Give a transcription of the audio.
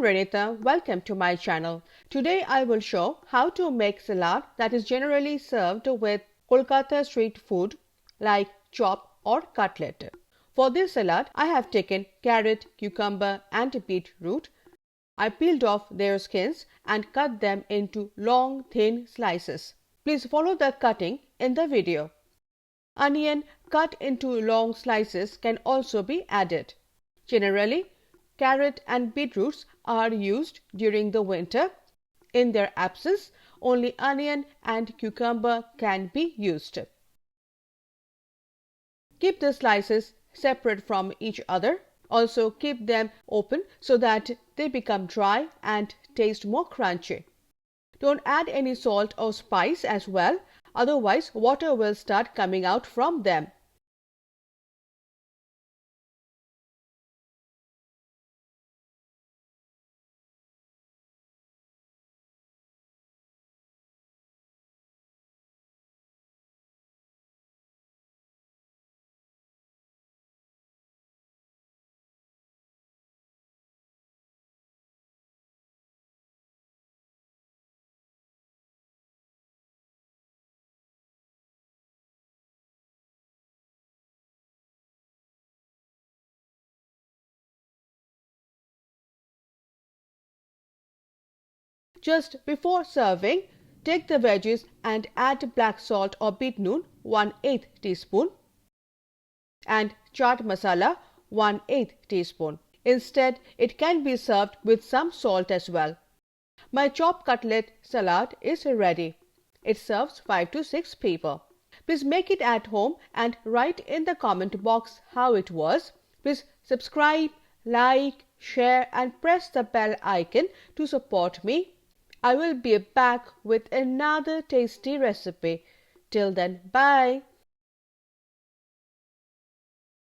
Renita. Welcome to my channel. Today I will show how to make salad that is generally served with Kolkata street food like chop or cutlet. For this salad, I have taken carrot, cucumber and beetroot. I peeled off their skins and cut them into long, thin slices. Please follow the cutting in the video. Onion cut into long slices can also be added. Generally, carrot and beetroots are used during the winter. In their absence, only onion and cucumber can be used. Keep the slices separate from each other. Also keep them open so that they become dry and taste more crunchy. Don't add any salt or spice as well, otherwise water will start coming out from them. Just before serving, take the veggies and add black salt or beet noon 1/8 teaspoon and chaat masala 1/8 teaspoon. Instead, it can be served with some salt as well. My Chop-Cutlet Salad is ready. It serves 5 to 6 people. Please make it at home and write in the comment box how it was. Please subscribe, like, share and press the bell icon to support me. I will be back with another tasty recipe. Till then, bye.